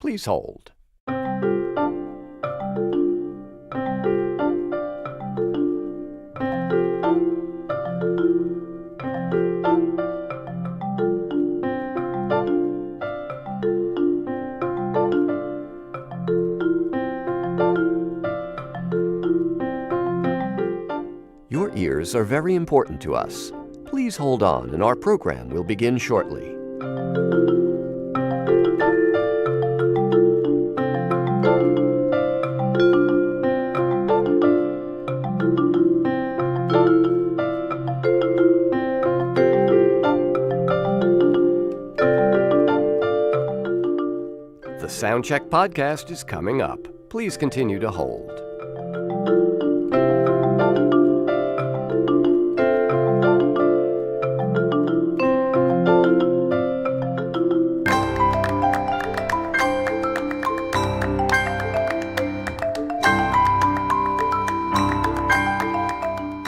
Please hold. Your ears are very important to us. Please hold on, and our program will begin shortly. The Soundcheck Podcast is coming up. Please continue to hold.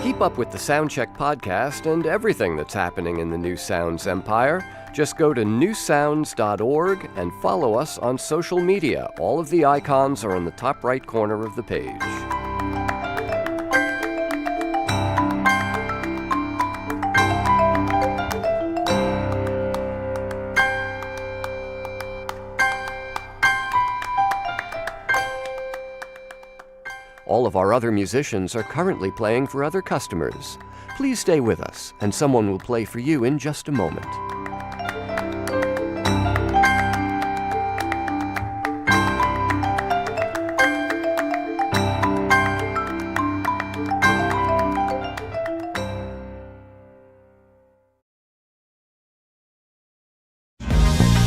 Keep up with the Soundcheck Podcast and everything that's happening in the New Sounds empire. Just go to newsounds.org and follow us on social media. All of the icons are in the top right corner of the page. All of our other musicians are currently playing for other customers. Please stay with us, and someone will play for you in just a moment.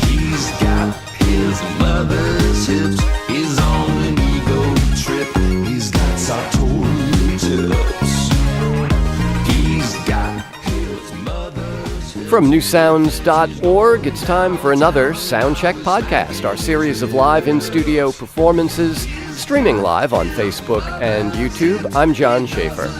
He's got his mother's hips. He's on an ego trip. He's got sartorial tips. He's got his mother's hips. From newsounds.org, it's time for another Soundcheck Podcast, our series of live in-studio performances, streaming live on Facebook and YouTube. I'm John Schaefer.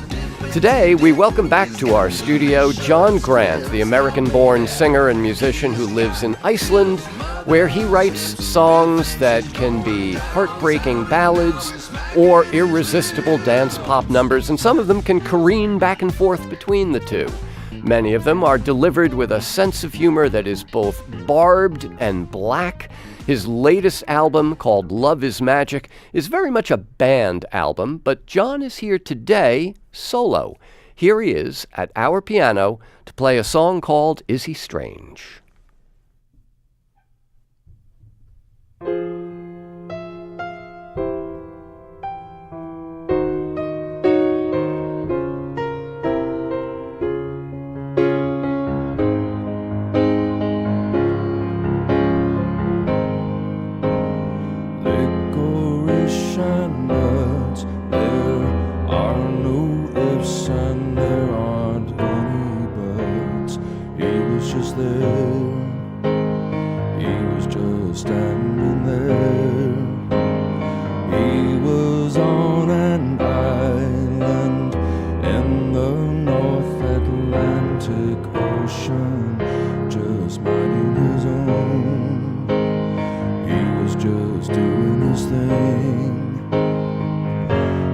Today, we welcome back to our studio John Grant, the American-born singer and musician who lives in Iceland, where he writes songs that can be heartbreaking ballads or irresistible dance pop numbers, and some of them can careen back and forth between the two. Many of them are delivered with a sense of humor that is both barbed and black. His latest album, called Love is Magic, is very much a band album, but John is here today solo. Here he is at our piano to play a song called Is He Strange? Standing there, he was on an island in the North Atlantic Ocean, just minding his own. He was just doing his thing,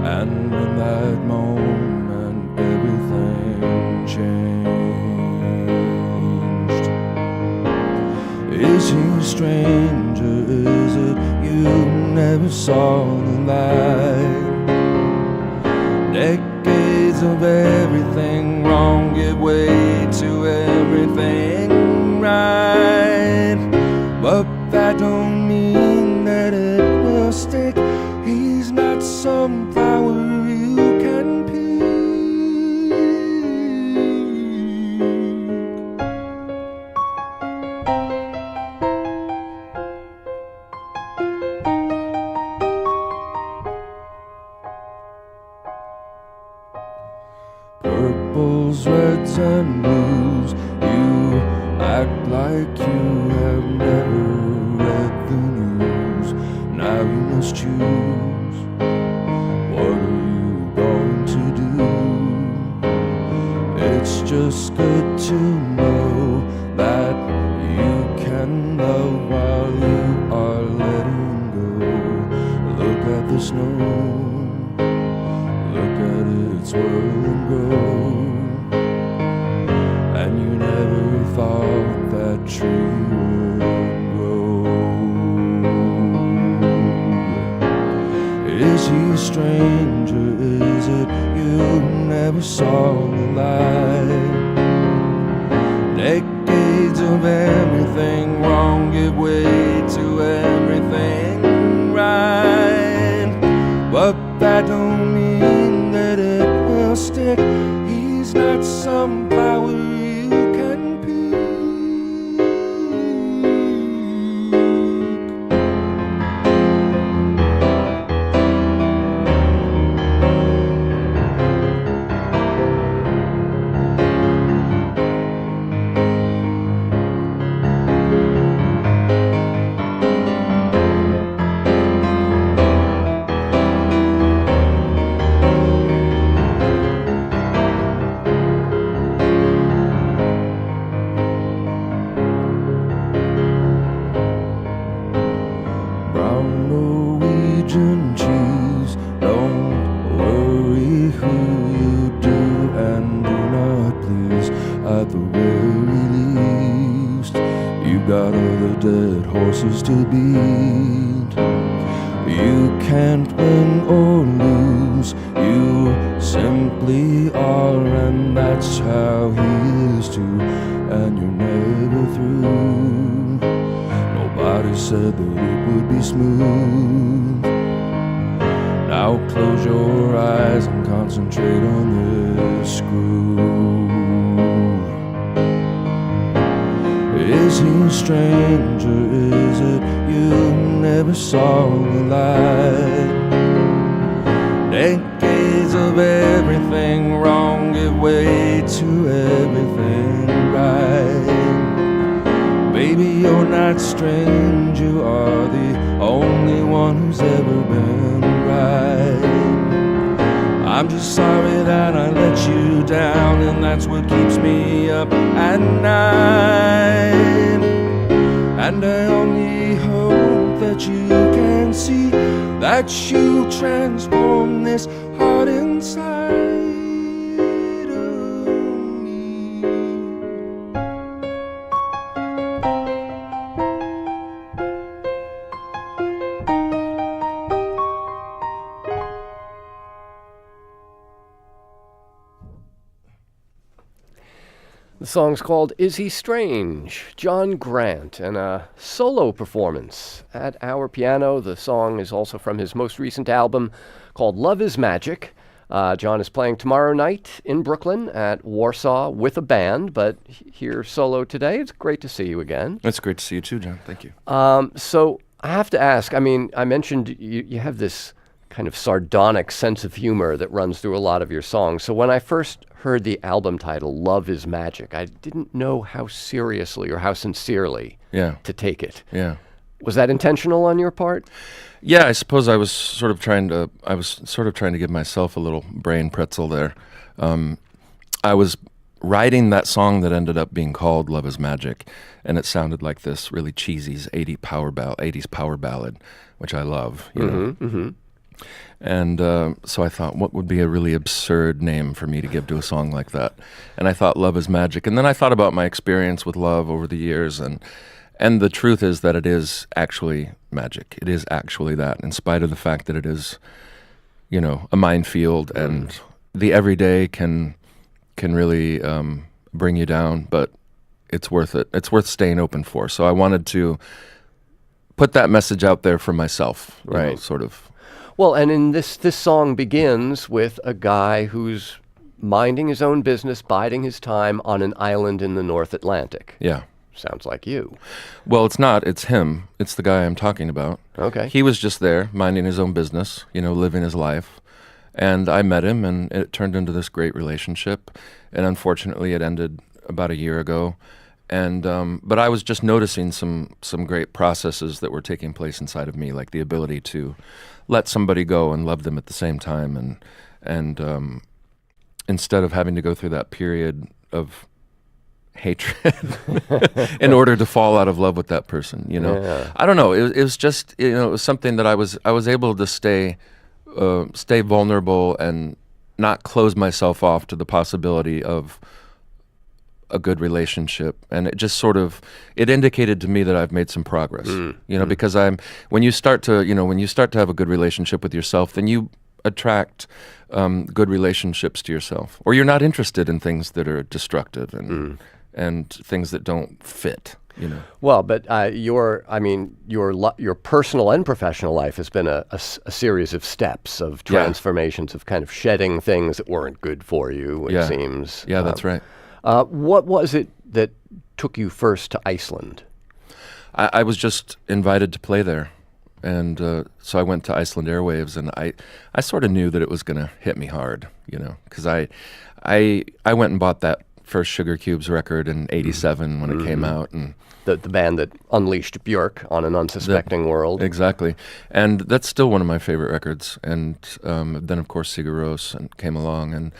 and in that moment everything changed. Is he strange? Is it you never saw the light? Decades of everything wrong give way to everything right, but that don't mean that it will stick. He's not some flower you can pick. Purples, reds, and blues, you act like you have never read the news. Now you must choose, what are you going to do? It's just good to know that you can love while you are letting snow. Look at it swirl and grow. And you never thought that tree would grow. Is he a stranger? Is it you never saw the light? Decades of everything wrong give way to everything right. But that don't mean that it will stick. He's not some flower you can pick. To beat. You can't win or lose. You simply are, and that's how he is too. And you're never through. Nobody said that it would be smooth. Now close your eyes and concentrate on this groove. Is he a stranger? Is it you never saw the light? Decades of everything wrong give way to everything right. Baby, you're not strange, you are the only one who's ever been right. I'm just sorry that I let you down, and that's what keeps me up at night. And I only hope that you can see that you transform this heart inside of me. The song's called Is He Strange? John Grant, and a solo performance at our piano. The song is also from his most recent album called Love is Magic. John is playing tomorrow night in Brooklyn at Warsaw with a band, but here solo today. It's great to see you again. It's great to see you too, John. Thank you. So I have to ask, I mean, I mentioned you have this kind of sardonic sense of humor that runs through a lot of your songs. So when I first heard the album title, Love is Magic, I didn't know how seriously or how sincerely to take it. Yeah. Was that intentional on your part? Yeah, I suppose I was sort of trying to give myself a little brain pretzel there. I was writing that song that ended up being called Love is Magic, and it sounded like this really cheesy 80s power ballad, which I love, you know. Mm-hmm. And so I thought, what would be a really absurd name for me to give to a song like that? And I thought Love is Magic. And then I thought about my experience with love over the years, and the truth is that it is actually magic. It is actually that, in spite of the fact that it is, you know, a minefield, and the everyday can really bring you down, but it's worth it. It's worth staying open for. So I wanted to put that message out there for myself, right? You know, sort of. Well, and in this song begins with a guy who's minding his own business, biding his time on an island in the North Atlantic. Yeah. Sounds like you. Well, it's not. It's him. It's the guy I'm talking about. Okay. He was just there, minding his own business, you know, living his life. And I met him, and it turned into this great relationship. And unfortunately, it ended about a year ago. And but I was just noticing some great processes that were taking place inside of me, like the ability to let somebody go and love them at the same time, and instead of having to go through that period of hatred in order to fall out of love with that person, you know. Yeah. I don't know. It was just, you know, it was something that I was able to stay stay vulnerable and not close myself off to the possibility of a good relationship. And it just sort of, it indicated to me that I've made some progress, because when you start to have a good relationship with yourself, then you attract good relationships to yourself, or you're not interested in things that are destructive and things that don't fit. Well, but your personal and professional life has been a series of steps of transformations, of kind of shedding things that weren't good for you, it seems. Yeah, that's right. What was it that took you first to Iceland? I was just invited to play there. And so I went to Iceland Airwaves, and I sort of knew that it was going to hit me hard, because I went and bought that first Sugar Cubes record in '87 when it came out, and the band that unleashed Björk on an unsuspecting world. Exactly, and that's still one of my favorite records. And then of course Sigur Rós came along, and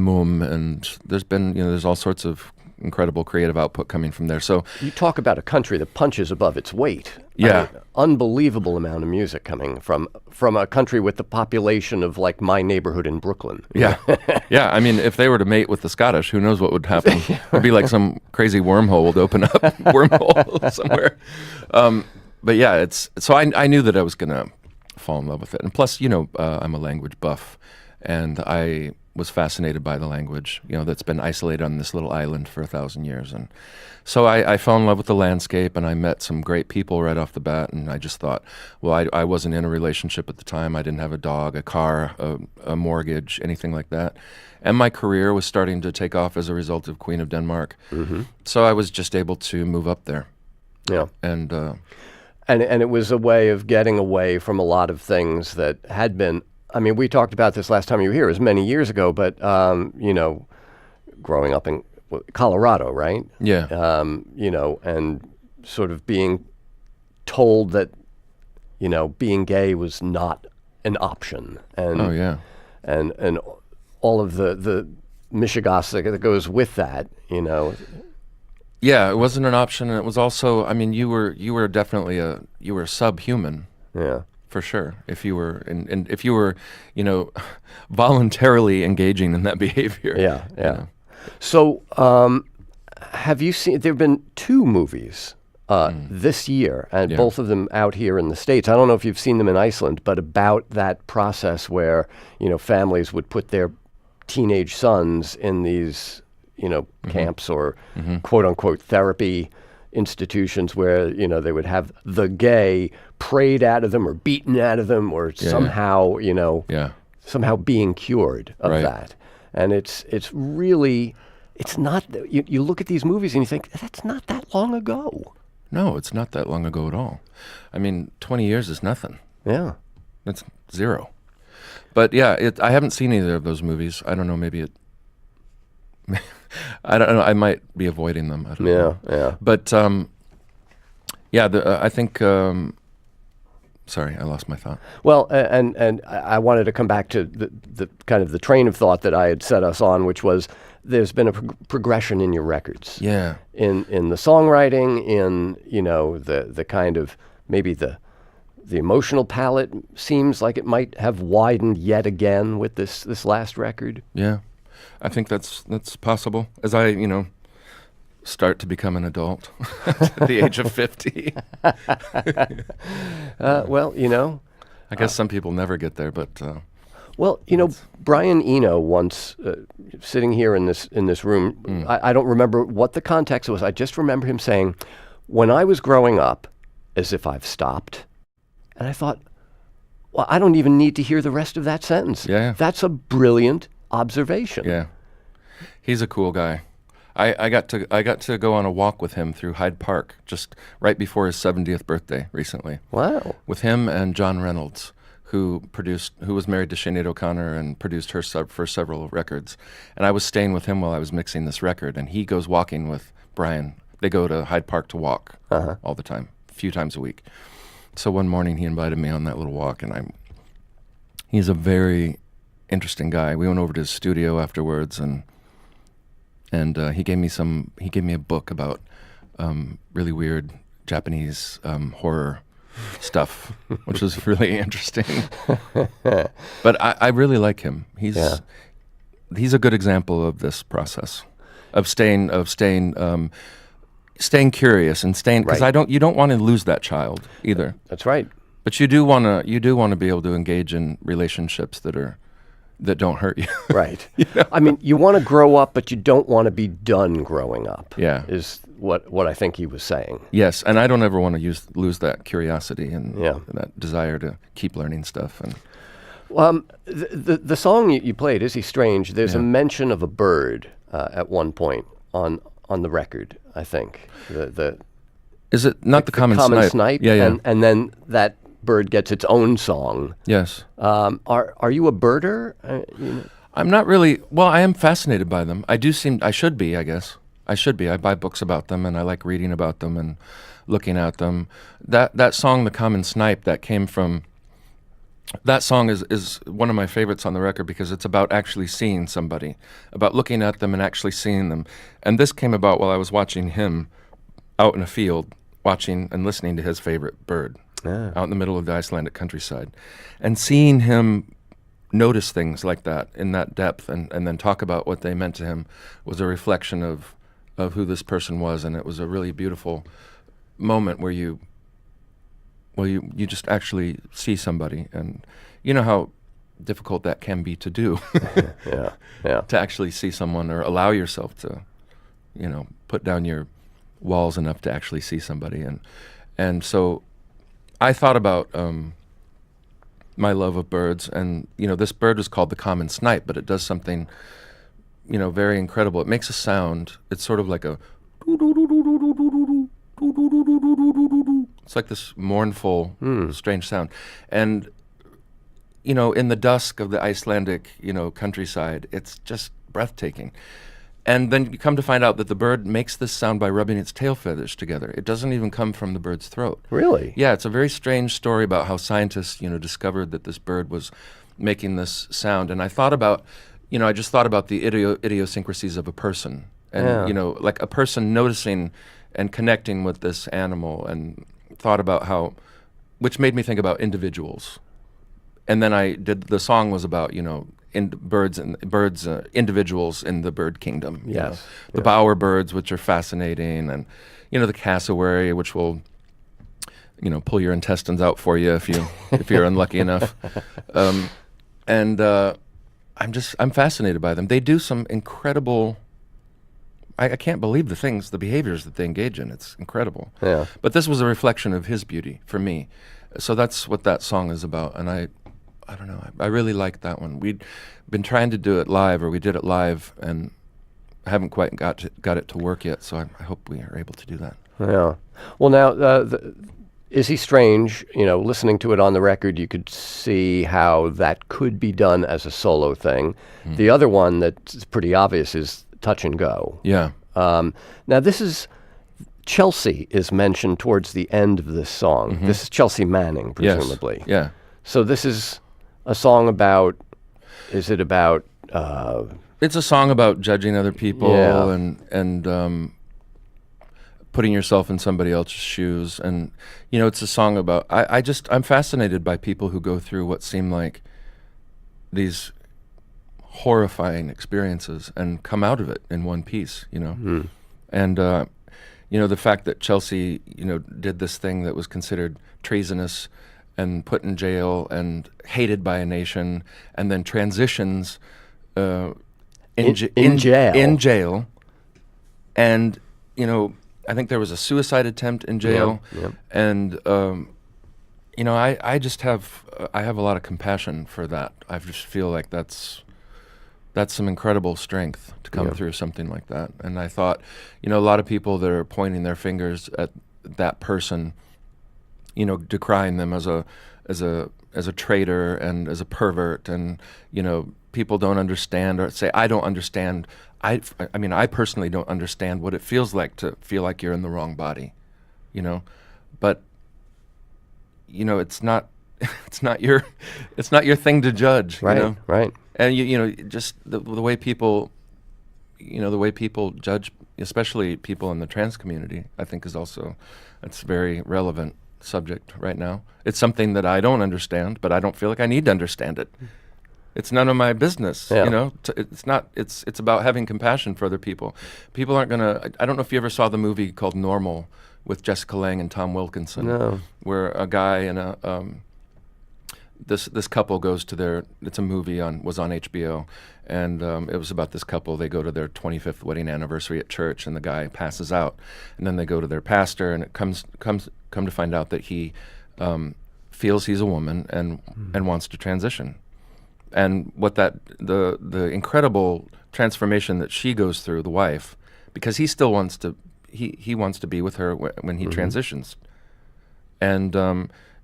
Mum, and there's been there's all sorts of incredible creative output coming from there. So you talk about a country that punches above its weight. Yeah. I mean, unbelievable amount of music coming from a country with the population of like my neighborhood in Brooklyn. Yeah. Yeah. I mean, if they were to mate with the Scottish, who knows what would happen? It'd be like some crazy wormhole would open up, wormhole somewhere. But yeah, so I knew that I was going to fall in love with it. And plus, I'm a language buff, and I was fascinated by the language, that's been isolated on this little island for 1,000 years. And so I fell in love with the landscape, and I met some great people right off the bat. And I just thought, well, I wasn't in a relationship at the time. I didn't have a dog, a car, a mortgage, anything like that. And my career was starting to take off as a result of Queen of Denmark. Mm-hmm. So I was just able to move up there. Yeah. And it was a way of getting away from a lot of things that had been, I mean, we talked about this last time you were here. It was many years ago, but, growing up in Colorado, right? Yeah. And sort of being told that, being gay was not an option. And, oh, yeah. And all of the mishigas that goes with that, Yeah, it wasn't an option. And it was also, I mean, you were definitely you were subhuman. Yeah. For sure, if you were and if you were, voluntarily engaging in that behavior. Yeah, yeah. So, have you seen? There've been 2 movies this year, and both of them out here in the States. I don't know if you've seen them in Iceland, but about that process where families would put their teenage sons in these camps or quote unquote therapy institutions where they would have the gay prayed out of them or beaten out of them or somehow somehow being cured of that. And it's really, it's not, you look at these movies and you think that's not that long ago. No, it's not that long ago at all. I mean, 20 years is nothing. Yeah, that's zero. But yeah, I haven't seen either of those movies. I don't know, maybe it I don't know. I might be avoiding them. I don't know. Yeah. But I think. Sorry, I lost my thought. Well, and I wanted to come back to the kind of the train of thought that I had set us on, which was there's been a progression in your records. Yeah. In the songwriting, in the kind of maybe the emotional palette seems like it might have widened yet again with this last record. Yeah. I think that's possible as I, start to become an adult at the age of 50. Well, I guess some people never get there, but Brian Eno once sitting here in this room. I don't remember what the context was. I just remember him saying, "When I was growing up, as if I've stopped," and I thought, well, I don't even need to hear the rest of that sentence. Yeah, that's a brilliant observation. Yeah, he's a cool guy. I got to go on a walk with him through Hyde Park just right before his 70th birthday recently. Wow! With him and John Reynolds, who was married to Sinead O'Connor and produced her for several records. And I was staying with him while I was mixing this record, and he goes walking with Brian. They go to Hyde Park to walk all the time, a few times a week. So one morning he invited me on that little walk, and he's a very interesting guy. We went over to his studio afterwards, and he gave me a book about really weird Japanese horror stuff, which was really interesting. But I really like him. He's a good example of this process of staying curious and staying, because you don't want to lose that child either. That's right. But you do want to be able to engage in relationships that don't hurt you. Right. I mean, you want to grow up, but you don't want to be done growing up. Yeah. Is what I think he was saying. Yes, and I don't ever want to lose that curiosity and that desire to keep learning stuff. And the song you played, "Is He Strange?" There's a mention of a bird at one point on the record, I think. Is it not the common snipe? Yeah. And then that bird gets its own song. Yes. Are you a birder? I'm not really. Well, I am fascinated by them. I should be, I guess. I should be. I buy books about them, and I like reading about them and looking at them. That song, "The Common Snipe," that song is one of my favorites on the record, because it's about actually seeing somebody, about looking at them and actually seeing them. And this came about while I was watching him out in a field, watching and listening to his favorite bird out in the middle of the Icelandic countryside. And seeing him notice things like that in that depth and then talk about what they meant to him was a reflection of who this person was. And it was a really beautiful moment where you just actually see somebody, and you know how difficult that can be to do. To actually see someone, or allow yourself to, put down your walls enough to actually see somebody. And so I thought about my love of birds, and this bird is called the common snipe, but it does something very incredible. It makes a sound. It's sort of like a it's like this mournful, strange sound. And, in the dusk of the Icelandic, countryside, it's just breathtaking. And then you come to find out that the bird makes this sound by rubbing its tail feathers together. It doesn't even come from the bird's throat. Really? Yeah, it's a very strange story about how scientists, discovered that this bird was making this sound. And I thought about, I just thought about the idiosyncrasies of a person. And, like a person noticing and connecting with this animal, and thought about which made me think about individuals. And then the song was about, birds, individuals in the bird kingdom. Yes. The bower birds, which are fascinating, and, the cassowary, which will, pull your intestines out for you if you're unlucky enough. I'm fascinated by them. They do some incredible. I can't believe the behaviors that they engage in. It's incredible. Yeah. But this was a reflection of his beauty for me. So that's what that song is about. And I don't know, I really liked that one. We'd been trying to do it live, or we did it live, and haven't quite got it to work yet. So I hope we are able to do that. Yeah. Well, now, Is He Strange? Listening to it on the record, you could see how that could be done as a solo thing. The other one that's pretty obvious is Touch and Go. Yeah. Now Chelsea is mentioned towards the end of this song. This is Chelsea Manning, presumably. Yes. Yeah. So this is a song about, is it about... It's a song about judging other people and putting yourself in somebody else's shoes. And, it's a song about... I'm fascinated by people who go through what seem like these horrifying experiences and come out of it in one piece, And, the fact that Chelsea, did this thing that was considered treasonous and put in jail and hated by a nation, and then transitions in jail. And, I think there was a suicide attempt in jail. Yeah. And, I just have a lot of compassion for that. I just feel like that's some incredible strength to come through something like that. And I thought, a lot of people that are pointing their fingers at that person, decrying them as a traitor and as a pervert, and people don't understand, or say, I don't understand. I personally don't understand what it feels like to feel like you're in the wrong body, but it's not your thing to judge, Right. Right. And just the way people, the way people judge, especially people in the trans community, I think it's very relevant. subject right now. It's something that I don't understand, but I don't feel like I need to understand it. It's none of my business, Yeah. you know. It's not. It's about having compassion for other people. People aren't gonna. I don't know if you ever saw the movie called Normal with Jessica Lange and Tom Wilkinson, No. where a guy and this couple goes to their. It's a movie was on HBO, and it was about this couple. They go to their 25th wedding anniversary at church, and the guy passes out, and then they go to their pastor, and it come to find out that he feels he's a woman and wants to transition. And what the incredible transformation that she goes through, the wife, because he still wants to, he wants to be with her when he transitions. And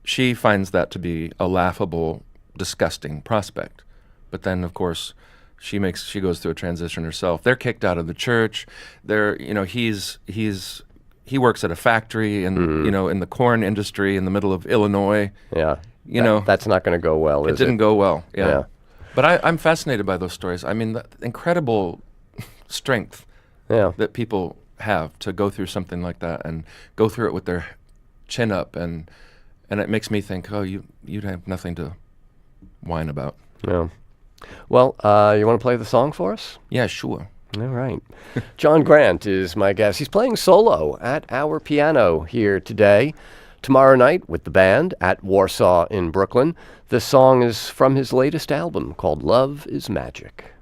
she finds that to be a laughable, disgusting prospect. But then, of course, she goes through a transition herself. They're kicked out of the church. He works at a factory and, in the corn industry in the middle of Illinois. Yeah. That's not going to go well, is it? It didn't go well, yeah. Yeah. But I'm fascinated by those stories. I mean, the incredible strength that people have to go through something like that and go through it with their chin up, and it makes me think, oh, you'd have nothing to whine about. Yeah. Well, you want to play the song for us? Yeah, sure. All right. John Grant is my guest. He's playing solo at our piano here today. Tomorrow night with the band at Warsaw in Brooklyn. This song is from his latest album called Love is Magic.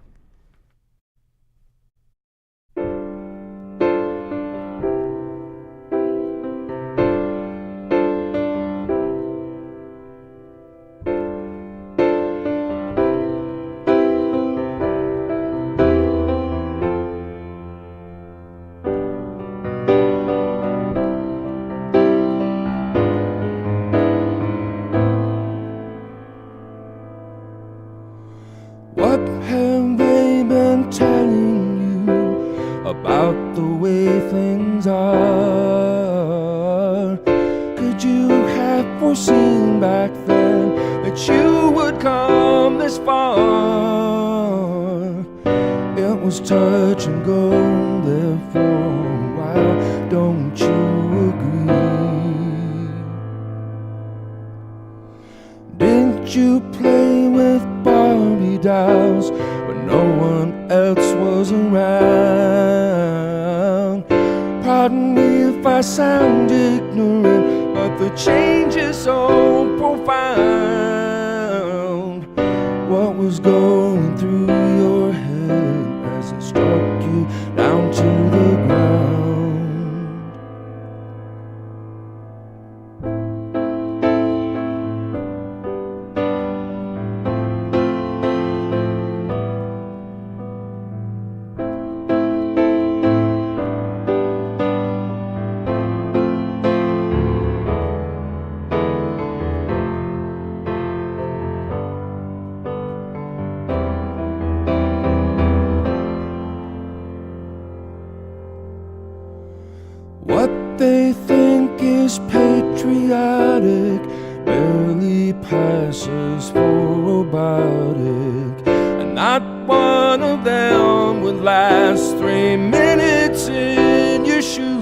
What have they been telling you about the way things are? Could you have foreseen back then that you would come this far? It was touch and go there for a while, don't you agree? Didn't you play with Barbie dolls when no one else was around? Pardon me if I sound ignorant, but the change is so profound. What was going through your head as it struck you down to the ground? What they think is patriotic barely passes for robotic, and not one of them would last 3 minutes in your shoes.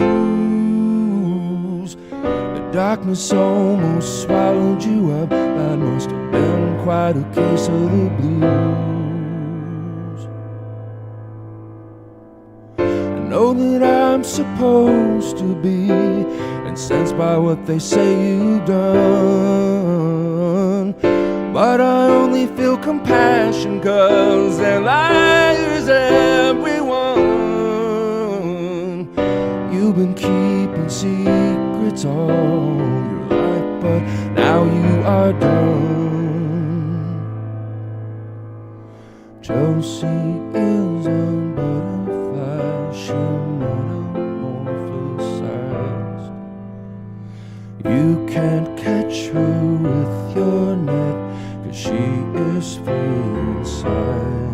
The darkness almost swallowed you up. That must have been quite a case of the blues. Know that I'm supposed to be incensed by what they say you've done, but I only feel compassion 'cause they're liars, everyone. You've been keeping secrets all your life, but now you are done. Josie is a butterfly, she metamorphosized. You can't catch her with your net, 'cause she is free inside.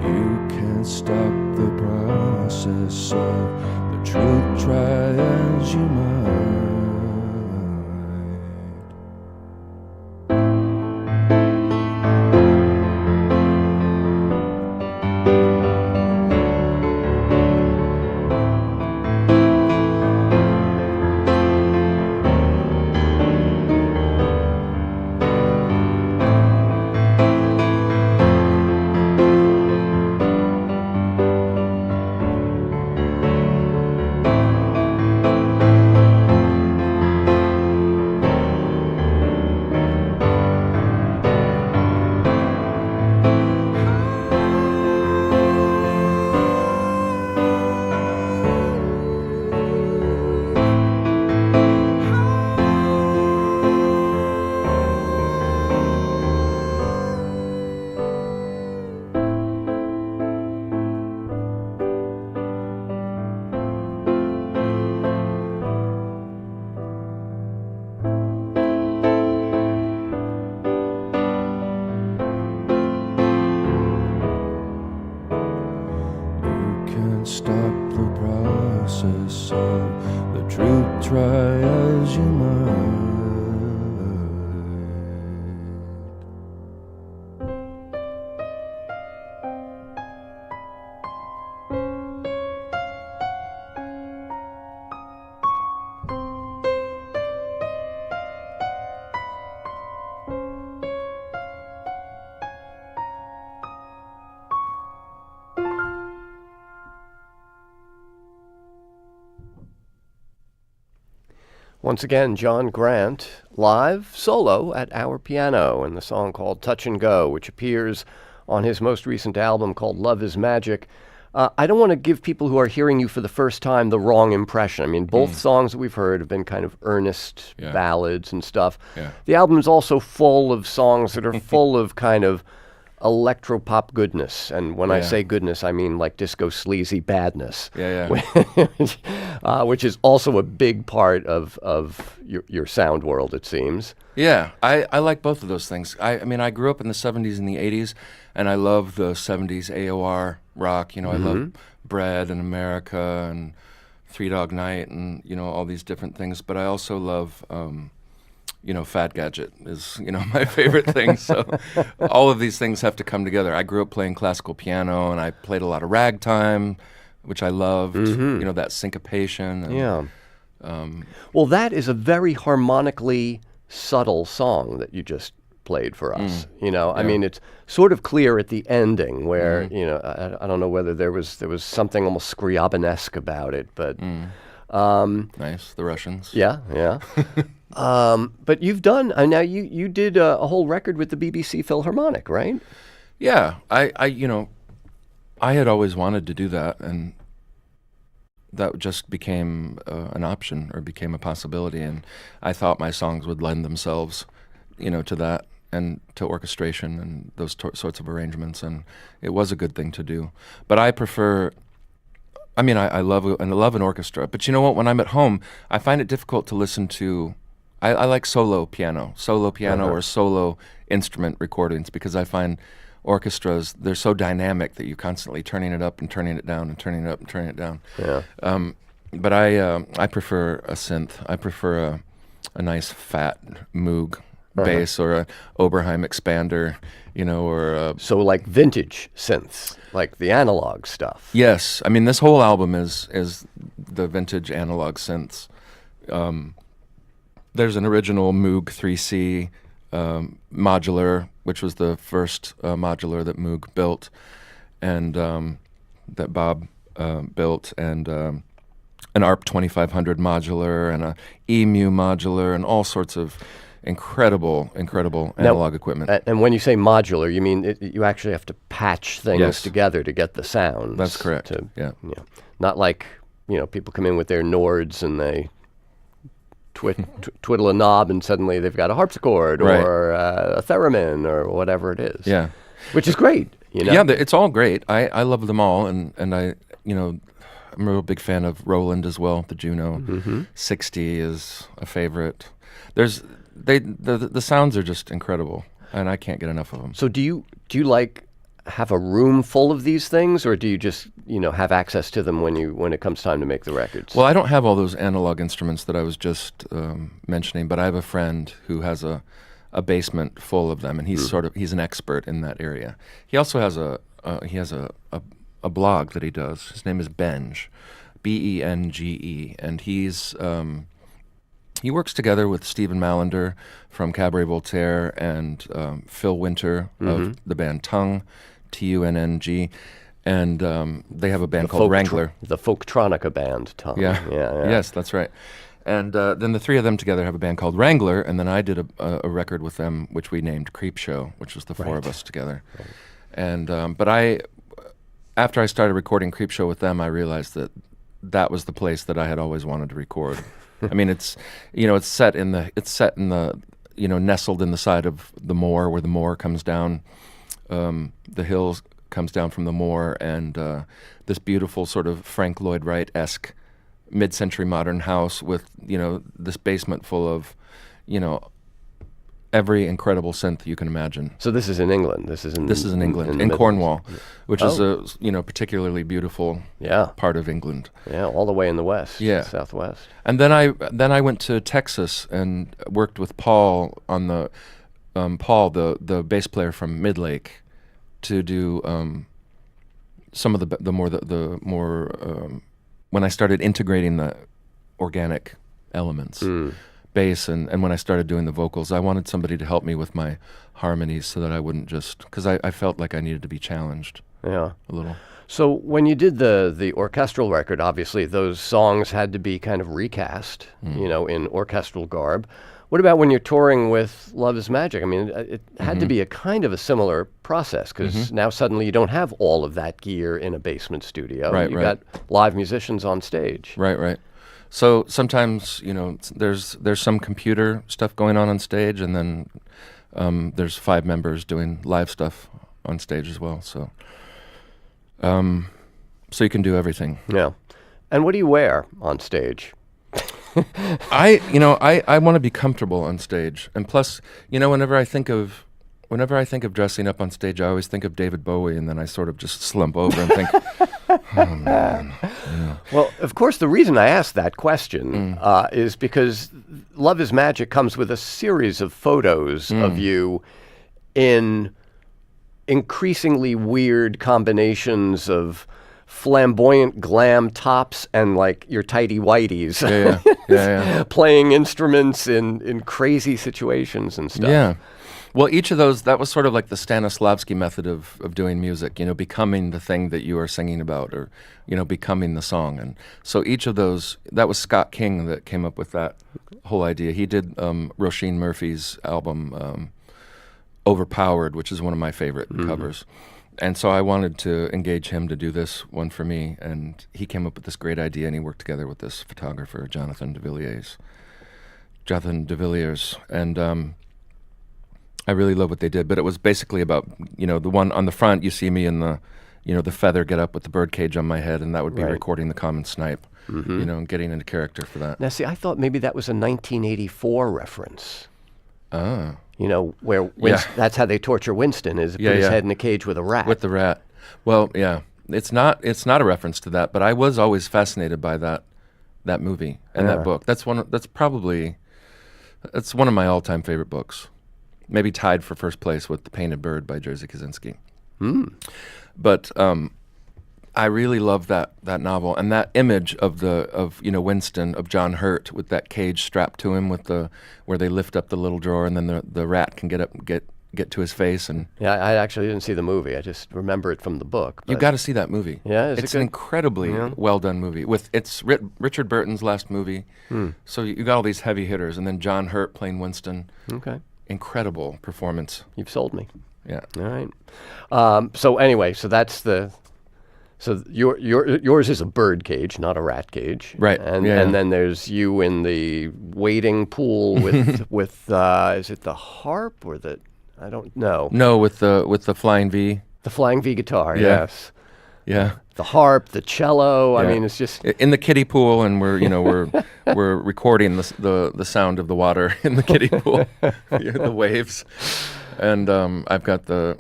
You can't stop the process of the truth, try as you might. Once again, John Grant, live solo at our piano in the song called Touch and Go, which appears on his most recent album called Love is Magic. I don't want to give people who are hearing you for the first time the wrong impression. I mean, both songs that we've heard have been kind of earnest ballads and stuff. Yeah. The album is also full of songs that are full of kind of electro-pop goodness. And when I say goodness, I mean like disco sleazy badness. Which is also a big part of your sound world, it seems. Yeah, I like both of those things. I mean, I grew up in the 70s and the 80s, and I love the 70s AOR rock. You know, I love Bread and America and Three Dog Night and, you know, all these different things. But I also love, you know, Fat Gadget is, you know, my favorite thing. So all of these things have to come together. I grew up playing classical piano, and I played a lot of ragtime, which I loved, you know, that syncopation. And, well, that is a very harmonically subtle song that you just played for us. You know, I mean, it's sort of clear at the ending where, you know, I don't know whether there was something almost Scriabinesque about it, but... nice, the Russians. Yeah. But you've done, now you did a whole record with the BBC Philharmonic, right? Yeah, I you know, I had always wanted to do that, and that just became an option, or became a possibility, and I thought my songs would lend themselves, you know, to that, and to orchestration and those sorts of arrangements, and it was a good thing to do. But I prefer, I mean, I love an orchestra, but you know what, when I'm at home, I find it difficult to listen to, I like solo piano or solo instrument recordings, because I find orchestras, they're so dynamic that you're constantly turning it up and turning it down and turning it up and turning it down. But I prefer a synth. I prefer a nice fat Moog bass, or a Oberheim expander, you know, or so like vintage synths, like the analog stuff. Yes, I mean, this whole album is the vintage analog synths. There's an original Moog 3C modular, which was the first modular that Moog built, and that Bob built, and an ARP 2500 modular, and a EMU modular, and all sorts of incredible analog equipment. And when you say modular, you mean you actually have to patch things together to get the sounds. That's correct. Not like, you know, people come in with their Nords and they twiddle a knob and suddenly they've got a harpsichord or a theremin or whatever it is. Yeah. Which is great, you know? Yeah, it's all great. I love them all, and I, you know, I'm a real big fan of Roland as well, the Juno. 60 is a favorite. The sounds are just incredible, and I can't get enough of them. So do you like have a room full of these things, or do you just, you know, have access to them when it comes time to make the records? Well, I don't have all those analog instruments that I was just mentioning, but I have a friend who has a basement full of them, and he's an expert in that area. He also has a blog that he does. His name is Benge, Benge, and he works together with Stephen Mallender from Cabaret Voltaire and Phil Winter of the band Tongue, Tunng, and they have a band called Wrangler. The Folktronica band, Tongue. Yeah. Yes, that's right. And then the three of them together have a band called Wrangler, and then I did a record with them, which we named Creep Show, which was the four of us together. Right. And but after I started recording Creep Show with them, I realized that was the place that I had always wanted to record. I mean, it's set in the you know, nestled in the side of the moor, where the moor comes down, the hills comes down from the moor, and this beautiful sort of Frank Lloyd Wright-esque mid-century modern house with, you know, this basement full of, you know, every incredible synth you can imagine. So this is in England. This is in England, in Cornwall, which is a, you know, particularly beautiful part of England. Yeah, all the way in the west, southwest. And then I went to Texas and worked with Paul on the the bass player from Midlake, to do some of the more when I started integrating the organic elements. Bass, and when I started doing the vocals, I wanted somebody to help me with my harmonies so that I wouldn't just, because I felt like I needed to be challenged a little. So when you did the orchestral record, obviously those songs had to be kind of recast, in orchestral garb. What about when you're touring with Love Is Magic? I mean, it had to be a kind of a similar process because now suddenly you don't have all of that gear in a basement studio. Right, You've right. got live musicians on stage. Right. So sometimes, there's some computer stuff going on stage, and then there's 5 members doing live stuff on stage as well. So you can do everything. Yeah. And what do you wear on stage? I want to be comfortable on stage, and plus, whenever I think of dressing up on stage, I always think of David Bowie, and then I sort of just slump over and think, oh man. Yeah. Well, of course, the reason I asked that question is because Love Is Magic comes with a series of photos of you in increasingly weird combinations of flamboyant glam tops and like your tighty whities. Yeah. Playing instruments in crazy situations and stuff. Yeah. Well, each of those, that was sort of like the Stanislavski method of doing music, becoming the thing that you are singing about, or, becoming the song. And so each of those, that was Scott King that came up with that whole idea. He did Roisin Murphy's album, Overpowered, which is one of my favorite covers. And so I wanted to engage him to do this one for me, and he came up with this great idea, and he worked together with this photographer, Jonathan de Villiers, and I really love what they did. But it was basically about, the one on the front, you see me in the, the feather get up with the bird cage on my head, and that would be recording the common snipe, and getting into character for that. Now, see, I thought maybe that was a 1984 reference. Ah. Where that's how they torture Winston, is put his head in a cage with a rat. With the rat. Well, yeah. It's not a reference to that, but I was always fascinated by that movie and that book. That's one of my all-time favorite books. Maybe tied for first place with The Painted Bird by Jerzy Kosinski. But I really love that novel, and that image of Winston, of John Hurt with that cage strapped to him where they lift up the little drawer, and then the rat can get to his face. And yeah, I actually didn't see the movie. I just remember it from the book. You got to see that movie. Yeah, it's an incredibly well done movie. It's Richard Burton's last movie. So you got all these heavy hitters, and then John Hurt playing Winston. Okay, incredible performance. You've sold me. Yeah. All right. So anyway, So yours is a bird cage, not a rat cage, right? And then there's you in the wading pool with is it the harp or the I don't know. No, with the flying V. The flying V guitar, yes. Yeah. The harp, the cello. Yeah. I mean, it's just in the kiddie pool, and we're recording the sound of the water in the kiddie pool, the waves, and I've got the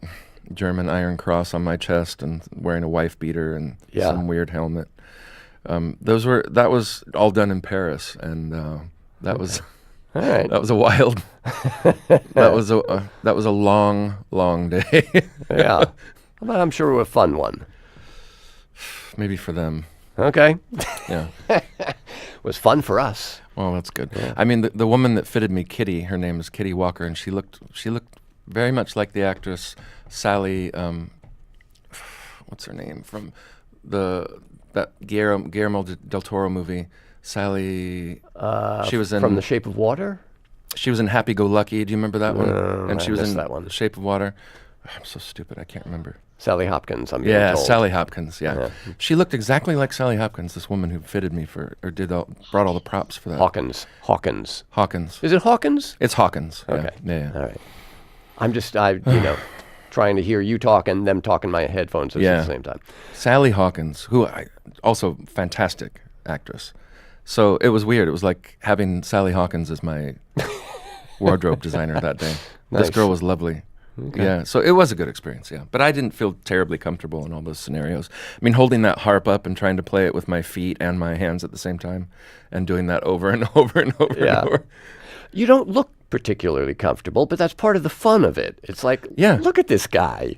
German Iron Cross on my chest and wearing a wife beater and some weird helmet. That was all done in Paris, and that was all right. That was a wild that was a long day. Yeah, but I'm sure a fun one. Maybe for them. Okay. Yeah. It was fun for us. Well, that's good. Yeah. I mean, the woman that fitted me, Kitty, her name is Kitty Walker, and she looked very much like the actress Sally, what's her name, from that Guillermo del Toro movie, Sally, she was in... From The Shape of Water? She was in Happy Go Lucky, do you remember that one? And she was in that one. The Shape of Water. I'm so stupid, I can't remember. Sally Hopkins, I'm being told. Sally Hopkins, yeah. She looked exactly like Sally Hopkins, this woman who fitted me brought all the props for that. Hawkins. Is it Hawkins? It's Hawkins. Okay. Yeah. All right. I'm just, trying to hear you talk and them talk in my headphones at the same time. Sally Hawkins, also fantastic actress. So it was weird. It was like having Sally Hawkins as my wardrobe designer that day. Nice. This girl was lovely. Okay. Yeah, so it was a good experience, yeah. But I didn't feel terribly comfortable in all those scenarios. I mean, holding that harp up and trying to play it with my feet and my hands at the same time and doing that over and over and over and over. You don't look particularly comfortable, but that's part of the fun of it. It's like, look at this guy.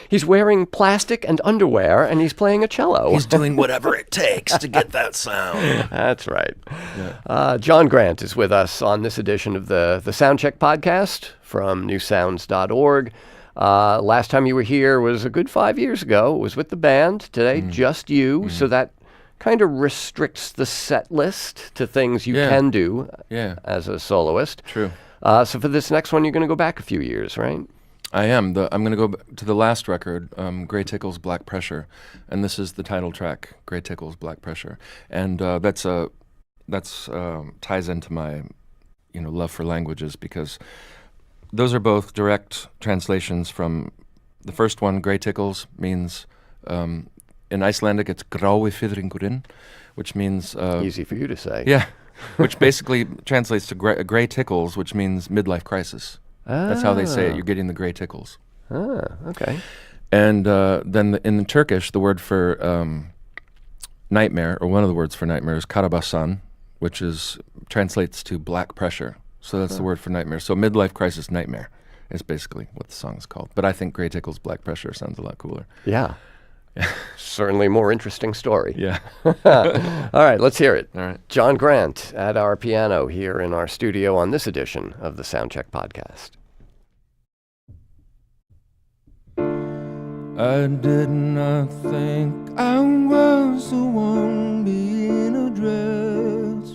He's wearing plastic and underwear, and he's playing a cello. He's doing whatever it takes to get that sound. That's right. Yeah. John Grant is with us on this edition of the Soundcheck Podcast from newsounds.org. Last time you were here was a good 5 years ago. It was with the band. Today, just you. So that kind of restricts the set list to things you can do as a soloist. True. So for this next one, you're going to go back a few years, right? I am. I'm going to go to the last record, Grey Tickle's Black Pressure, and this is the title track, Grey Tickle's Black Pressure, and that's ties into my, love for languages, because those are both direct translations from the first one. Grey Tickles means in Icelandic it's graue fiðringurinn, which means easy for you to say. Yeah, which basically translates to gray tickles, which means midlife crisis. That's how they say it. You're getting the gray tickles. Okay. And then in Turkish, the word for nightmare, or one of the words for nightmare, is karabasan, which translates to black pressure. So that's the word for nightmare. So midlife crisis nightmare is basically what the song is called. But I think Grey Tickle's Black Pressure sounds a lot cooler. Yeah. Certainly more interesting story. Yeah. All right, let's hear it. All right. John Grant at our piano here in our studio on this edition of the Soundcheck Podcast. I did not think I was the one being addressed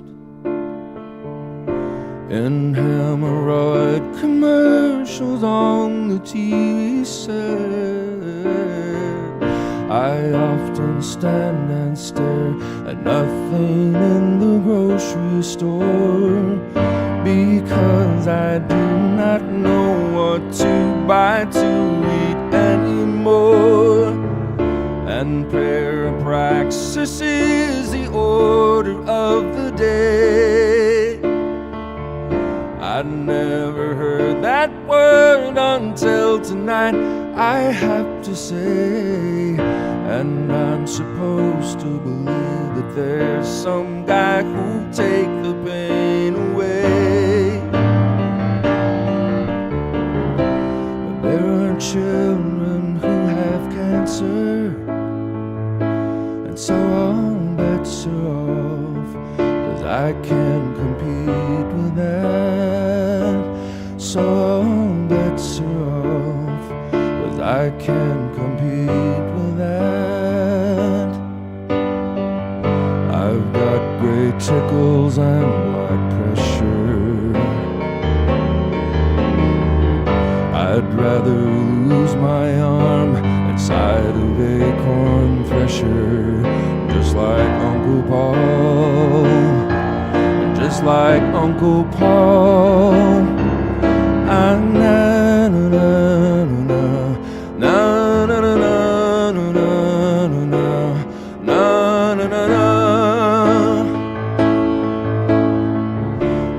in hemorrhoid commercials on the TV set. I often stand and stare at nothing in the grocery store, because I do not know what to buy to eat anymore. And prayer praxis is the order of the day. I'd never heard that word until tonight, I have to say. And I'm supposed to believe that there's some guy who'll take the pain away. But there are children who have cancer, and so all bets are off, 'cause I can't compete with that. So all bets are off, 'cause I can't compete with that. I've got gray tickles and black pressure. I'd rather lose my arm inside of a corn thresher, just like Uncle Paul, just like Uncle Paul. Na na na na na na na na na na na na.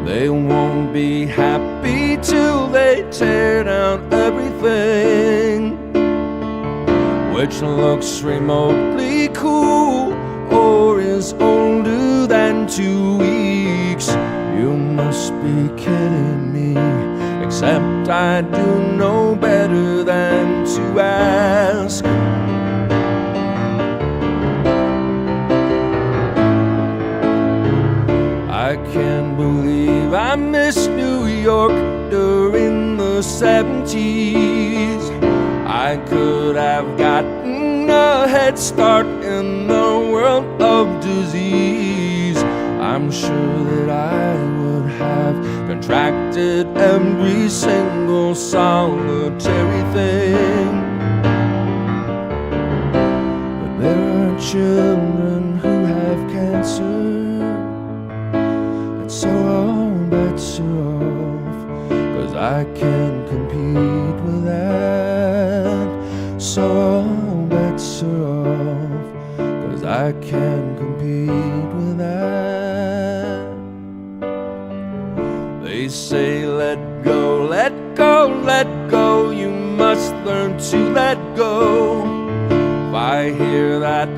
They won't be happy till they tear down everything which looks remotely cool or is older than 2 weeks. You must be kidding me, except I do know better than to ask. I can't believe I missed New York during the 70s. I could have gotten a head start in the world of disease. I'm sure that I would have contracted every single solitary thing. But there are children who have cancer, and so all bets are off, 'cause I can't compete with that. So all bets are off, 'cause I can't compete with that. They say let go, let go, let go. You must learn to let go. If I hear that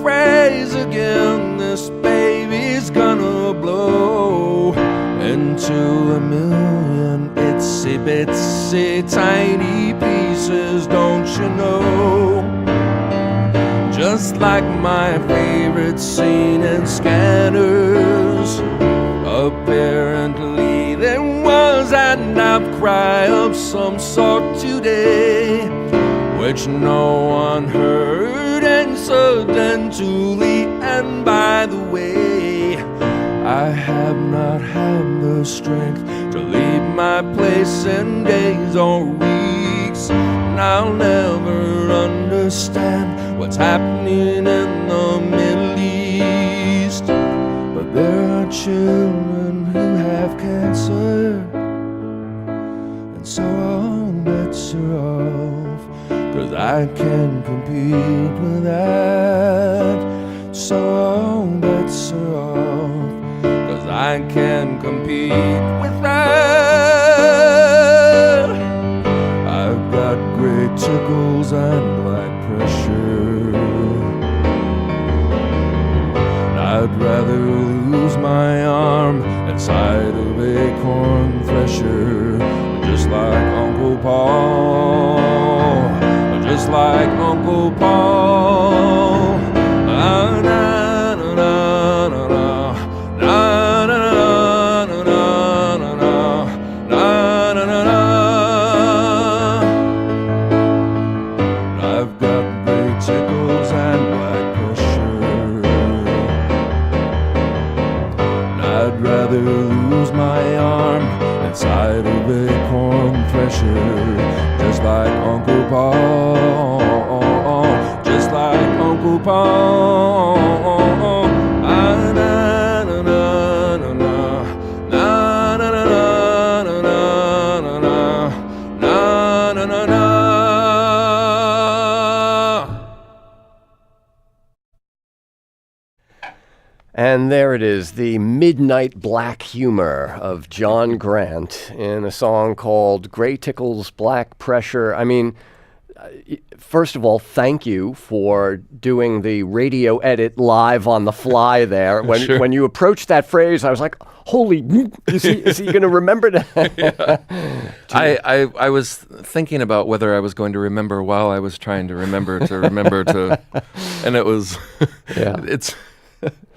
phrase again, this baby's gonna blow into a million itsy bitsy tiny pieces, don't you know? Just like my favorite scene in Scanners. Apparently there was an outcry of some sort today, which no one heard incidentally. And by the way, I have not had the strength to leave my place in days or weeks, and I'll never understand what's happening in the Middle East. But there are children who have cancer, and so all bets are off, 'cause I can't compete with that. So all bets are off, 'cause I can't compete with that. I've got great tickles and blood pressure. I'd rather lose my arm inside of a corn thresher, just like Uncle Paul, just like Uncle Paul. Na, na, na, na, na, na, na, na, na, na, na, na, na, na. I've got big tickles and blood pressure. I'd rather lose my arm inside of a corn thresher, just like Uncle Paul, just like Uncle Paul. Ah, na, na, na, na, na, na, na, na, na, na, na, na, na, na. And there it is, the midnight black humor of John Grant in a song called Gray Tickles, Black Pressure. I mean, first of all, thank you for doing the radio edit live on the fly there. When Sure. when you approached that phrase, I was like, holy, is he going to remember that? I was thinking about whether I was going to remember while I was trying to remember to, and it was, Yeah. it's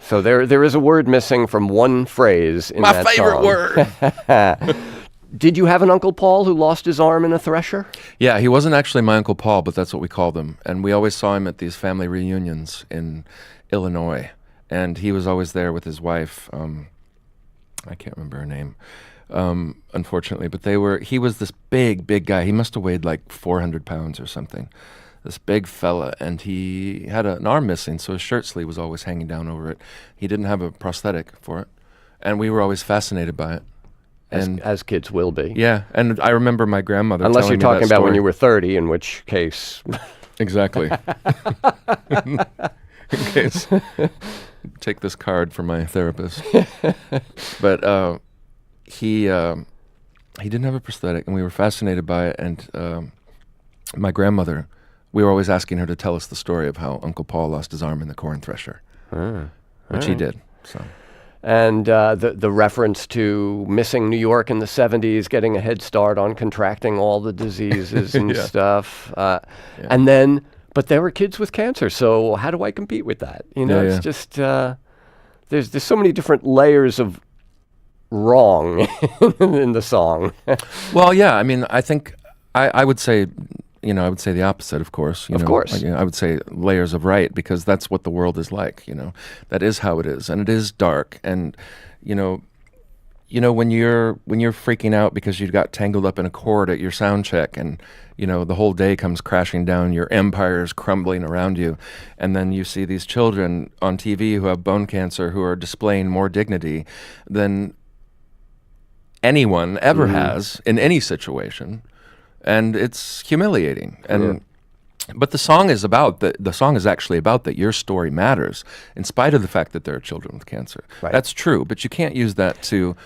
So there is a word missing from one phrase in my that favorite song. word. Did you have an Uncle Paul who lost his arm in a thresher? Yeah, he wasn't actually my Uncle Paul, but that's what we called him. And we always saw him at these family reunions in Illinois. And he was always there with his wife. I can't remember her name, unfortunately. But he was this big guy. He must have weighed like 400 pounds or something. This big fella. And he had an arm missing, so his shirt sleeve was always hanging down over it. He didn't have a prosthetic for it. And we were always fascinated by it. As kids will be. Yeah, and I remember my grandmother Unless telling you're me talking that about when story. you were 30, in which case... Exactly. In case, take this card from my therapist. But he didn't have a prosthetic, and we were fascinated by it. And my grandmother, we were always asking her to tell us the story of how Uncle Paul lost his arm in the corn thresher, which he did. So. And the reference to missing New York in the 70s, getting a head start on contracting all the diseases and Yeah. stuff. And then, but there were kids with cancer, so how do I compete with that? You know, Yeah, it's just, there's so many different layers of wrong in the song. Well, yeah, I mean, I think I would say, I would say the opposite, of course. Of course. Like, I would say layers of right, because that's what the world is like, That is how it is, and it is dark. And, when you're freaking out because you got tangled up in a chord at your sound check, and, the whole day comes crashing down, your empire is crumbling around you, and then you see these children on TV who have bone cancer who are displaying more dignity than anyone ever has in any situation. And it's humiliating. And but the song is about the song is actually about that your story matters, in spite of the fact that there are children with cancer. Right. That's true, but you can't use that to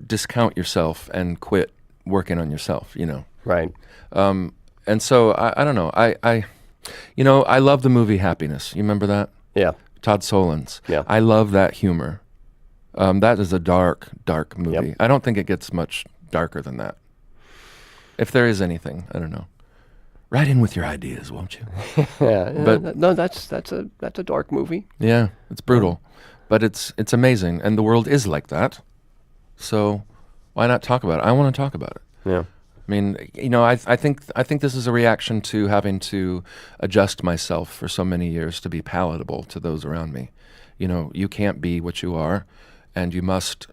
discount yourself and quit working on yourself. Right. And so I don't know. I love the movie Happiness. You remember that? Yeah. Todd Solondz. Yeah. I love that humor. That is a dark movie. Yep. I don't think it gets much darker than that. If there is anything, I don't know. Write in with your ideas, won't you? Yeah. But- no, that's a dark movie. Yeah, it's brutal, but it's amazing, and the world is like that. So, Why not talk about it? I want to talk about it. Yeah. I mean, I think this is a reaction to having to adjust myself for so many years to be palatable to those around me. You can't be what you are, and you must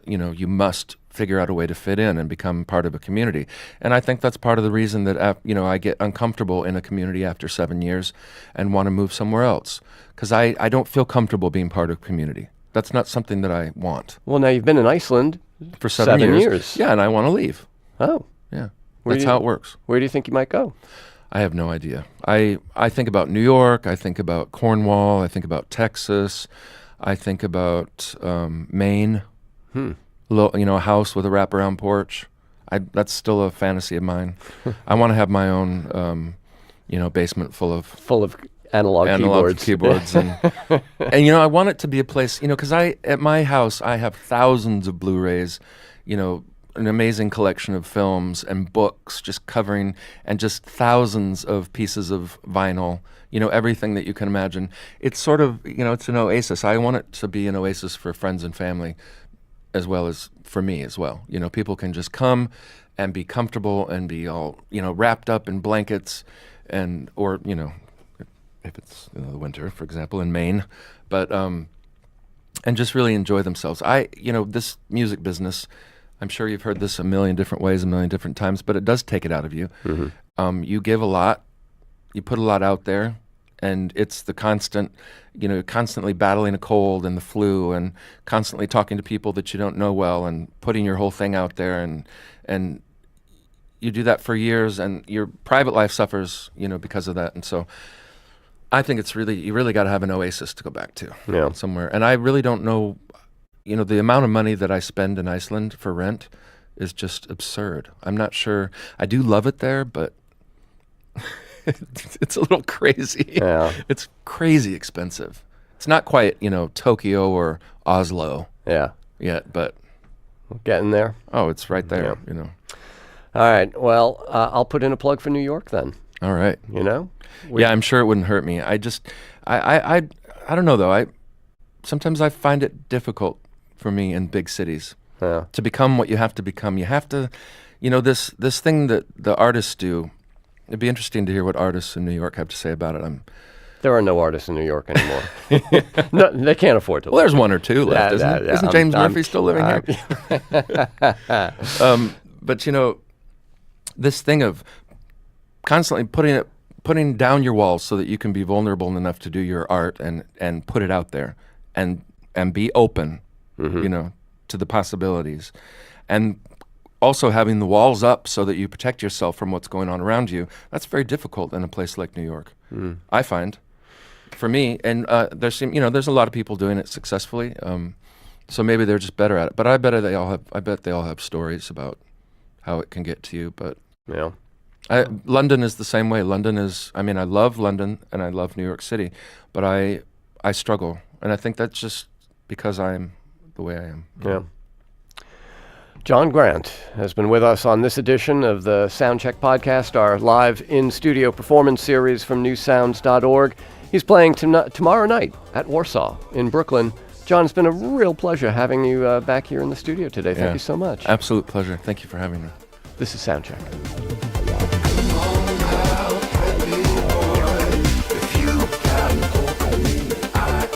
figure out a way to fit in and become part of a community. And I think that's part of the reason that I get uncomfortable in a community after 7 years and want to move somewhere else, because I don't feel comfortable being part of a community. That's not something that I want. Well, now you've been in Iceland For 7 years. Yeah, and I want to leave. Oh. Yeah. That's how it works. Where do you think you might go? I have no idea. I think about New York. I think about Cornwall. I think about Texas. I think about Maine. A house with a wraparound porch. That's still a fantasy of mine. I want to have my own, basement full of analog keyboards, and I want it to be a place, because at my house I have thousands of Blu-rays, an amazing collection of films and books just covering, and just thousands of pieces of vinyl, everything that you can imagine. It's sort of, it's an oasis. I want it to be an oasis for friends and family, as well as for me as well. People can just come and be comfortable and be all, wrapped up in blankets, or if it's the winter, for example, in Maine, but and just really enjoy themselves. This music business, I'm sure you've heard this a million different ways, a million different times, but it does take it out of you. Mm-hmm. You give a lot, you put a lot out there, and it's the constant, constantly battling a cold and the flu, and constantly talking to people that you don't know well, and putting your whole thing out there, and you do that for years, and your private life suffers, because of that. And so I think you really got to have an oasis to go back to somewhere. And I really don't know, the amount of money that I spend in Iceland for rent is just absurd. I'm not sure. I do love it there, but it's a little crazy. Yeah. It's crazy expensive. It's not quite, Tokyo or Oslo. Yeah. Yet, but getting there. Oh, it's right there, All right. Well, I'll put in a plug for New York then. All right. Yeah, I'm sure it wouldn't hurt me. I don't know though. Sometimes I find it difficult for me in big cities to become what you have to become. You have to, this thing that the artists do. It'd be interesting to hear what artists in New York have to say about it. There are no artists in New York anymore. No, they can't afford to. Well, there's one or two left, isn't James Murphy still living here? But this thing of constantly putting down your walls so that you can be vulnerable enough to do your art and put it out there and be open, to the possibilities, and also having the walls up so that you protect yourself from what's going on around you. That's very difficult in a place like New York, I find, for me. And there's a lot of people doing it successfully. So maybe they're just better at it. But I bet they all have stories about how it can get to you. But yeah. London is the same way. I love London and I love New York City, but I struggle. And I think that's just because I'm the way I am. Yeah. John Grant has been with us on this edition of the Soundcheck Podcast, our live in-studio performance series from newsounds.org. He's playing tomorrow night at Warsaw in Brooklyn. John, it's been a real pleasure having you back here in the studio today. Thank you so much. Absolute pleasure. Thank you for having me. This is Soundcheck.